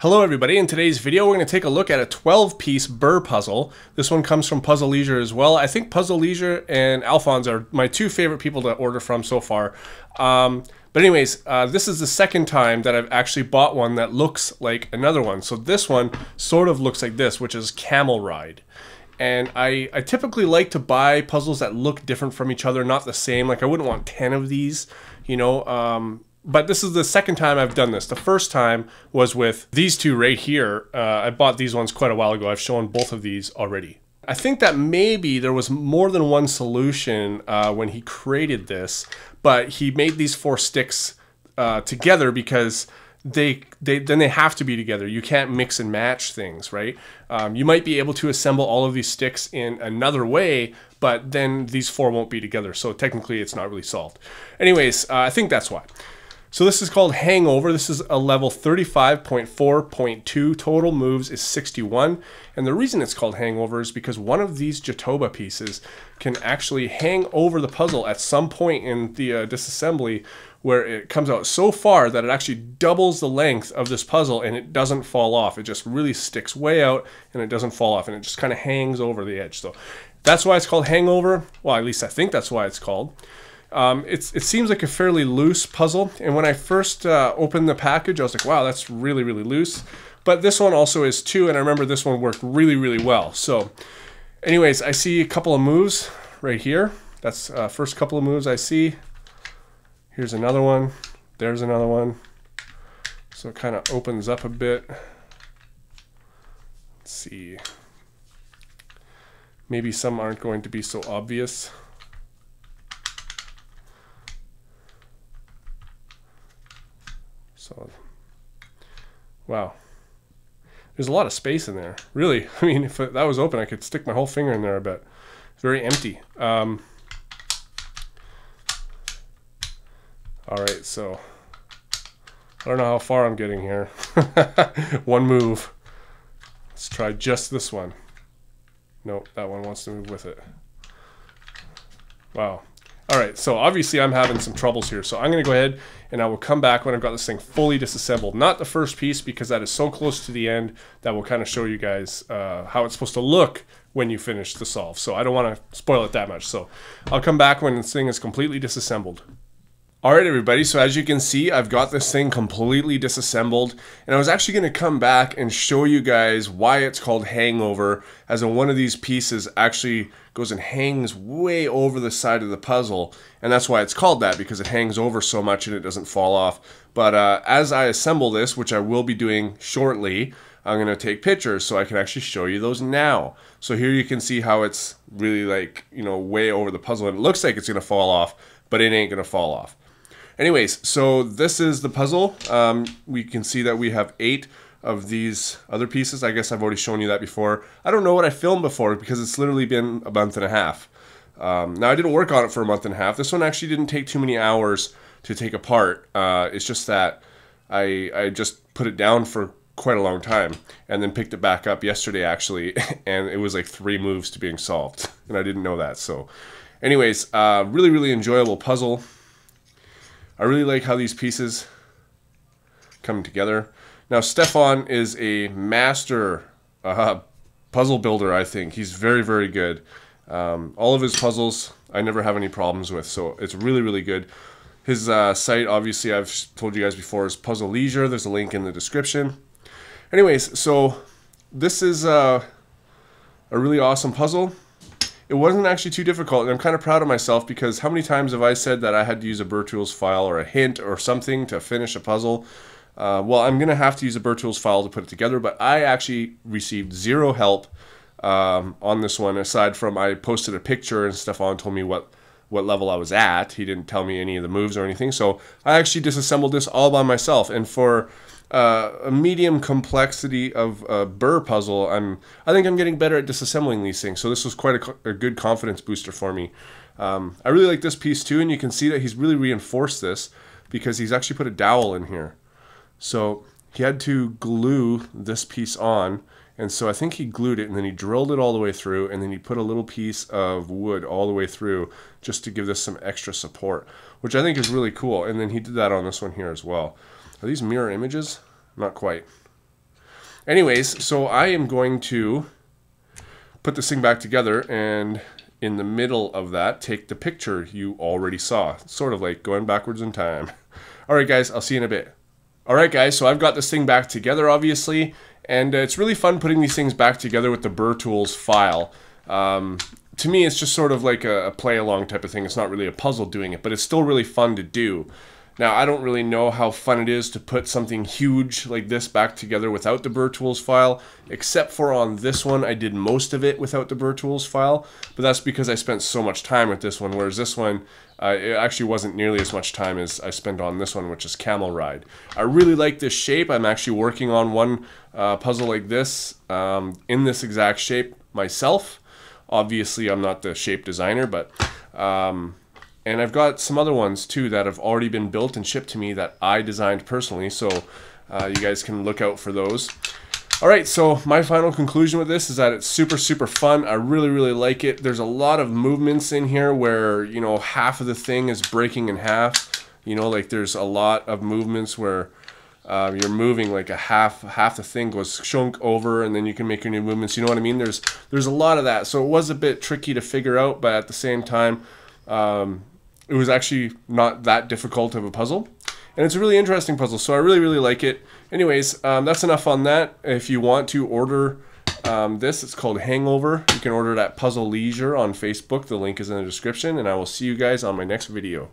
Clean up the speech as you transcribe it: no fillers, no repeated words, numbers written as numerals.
Hello everybody, in today's video we're going to take a look at a 12-piece burr puzzle. This one comes from Puzzle Leisure as well. I think Puzzle Leisure and Alphonse are my two favorite people to order from so far. But anyways, this is the second time that I've actually bought one that looks like another one. So this one sort of looks like this, which is Camel Ride. And I typically like to buy puzzles that look different from each other, not the same. Like I wouldn't want 10 of these, you know. But this is the second time I've done this. The first time was with these two right here. I bought these ones quite a while ago. I've shown both of these already. I think that maybe there was more than one solution when he created this, but he made these four sticks together because then they have to be together. You can't mix and match things, right? You might be able to assemble all of these sticks in another way, but then these four won't be together. So technically it's not really solved. Anyways, I think that's why. So this is called Hangover. This is a level 35.4.2. Total moves is 61. And the reason it's called Hangover is because one of these Jatoba pieces can actually hang over the puzzle at some point in the disassembly where it comes out so far that it actually doubles the length of this puzzle and it doesn't fall off. It just really sticks way out and it doesn't fall off and it just kind of hangs over the edge. So that's why it's called Hangover. Well, at least I think that's why it's called. It seems like a fairly loose puzzle, and when I first opened the package, I was like, wow, that's really, really loose. But this one also is too, and I remember this one worked really, really well. So anyways, I see a couple of moves right here. That's first couple of moves I see. Here's another one. There's another one. So it kind of opens up a bit. Let's see. Maybe some aren't going to be so obvious. So, wow, there's a lot of space in there. Really, I mean, if that was open, I could stick my whole finger in there, I bet. It's very empty. All right, so I don't know how far I'm getting here. One move. Let's try just this one. Nope, that one wants to move with it. Wow. All right, so obviously I'm having some troubles here, so I'm going to go ahead and I will come back when I've got this thing fully disassembled. Not the first piece, because that is so close to the end that will kind of show you guys how it's supposed to look when you finish the solve. So I don't want to spoil it that much. So I'll come back when this thing is completely disassembled. All right, everybody, so as you can see, I've got this thing completely disassembled, and I was actually going to come back and show you guys why it's called Hangover, as in one of these pieces actually goes and hangs way over the side of the puzzle, and that's why it's called that, because it hangs over so much and it doesn't fall off. But as I assemble this, which I will be doing shortly, I'm going to take pictures so I can actually show you those now. So here you can see how it's really, like, you know, way over the puzzle, and it looks like it's going to fall off, but it ain't going to fall off. Anyways, so this is the puzzle. We can see that we have 8 of these other pieces. I guess I've already shown you that before. I don't know what I filmed before because it's literally been a month and a half. Now, I didn't work on it for a month and a half. This one actually didn't take too many hours to take apart. It's just that I just put it down for quite a long time and then picked it back up yesterday, actually, and it was like 3 moves to being solved, and I didn't know that. So anyways, really, really enjoyable puzzle. I really like how these pieces come together. Now, Stefan is a master puzzle builder, I think. He's very, very good. All of his puzzles I never have any problems with, so it's really, really good. His site, obviously, I've told you guys before, is Puzzle Leisure. There's a link in the description. Anyways, so this is a really awesome puzzle. It wasn't actually too difficult, and I'm kind of proud of myself because how many times have I said that I had to use a Burr Tools file or a hint or something to finish a puzzle? Well, I'm going to have to use a Burr Tools file to put it together, but I actually received 0 help on this one, aside from I posted a picture and Stefan told me what level I was at. He didn't tell me any of the moves or anything, so I actually disassembled this all by myself, and for a medium complexity of a burr puzzle, I think I'm getting better at disassembling these things. So this was quite a good confidence booster for me. I really like this piece too, and you can see that he's really reinforced this because he's actually put a dowel in here. So he had to glue this piece on, and so I think he glued it and then he drilled it all the way through, and then he put a little piece of wood all the way through just to give this some extra support, which I think is really cool. And then he did that on this one here as well. Are these mirror images? Not quite. Anyways, so I am going to put this thing back together, and in the middle of that, take the picture you already saw. Sort of like going backwards in time. All right, guys, I'll see you in a bit. All right, guys, so I've got this thing back together, obviously, and it's really fun putting these things back together with the Burr Tools file. To me, it's just sort of like a play-along type of thing. It's not really a puzzle doing it, but it's still really fun to do. Now, I don't really know how fun it is to put something huge like this back together without the Burr Tools file, except for on this one, I did most of it without the Burr Tools file, but that's because I spent so much time with this one, whereas this one, it actually wasn't nearly as much time as I spent on this one, which is Camel Ride. I really like this shape. I'm actually working on one puzzle like this, in this exact shape myself. Obviously, I'm not the shape designer, but... and I've got some other ones too that have already been built and shipped to me that I designed personally, so you guys can look out for those. Alright, so my final conclusion with this is that it's super, super fun. I really, really like it. There's a lot of movements in here where, you know, half of the thing is breaking in half. You know, like there's a lot of movements where you're moving like half the thing goes shunk over, and then you can make your new movements. You know what I mean? There's a lot of that. So it was a bit tricky to figure out, but at the same time, it was actually not that difficult of a puzzle, and it's a really interesting puzzle, so I really, really like it. Anyways, that's enough on that. If you want to order this, it's called Hangover. You can order it at Puzzle Leisure on Facebook. The link is in the description, and I will see you guys on my next video.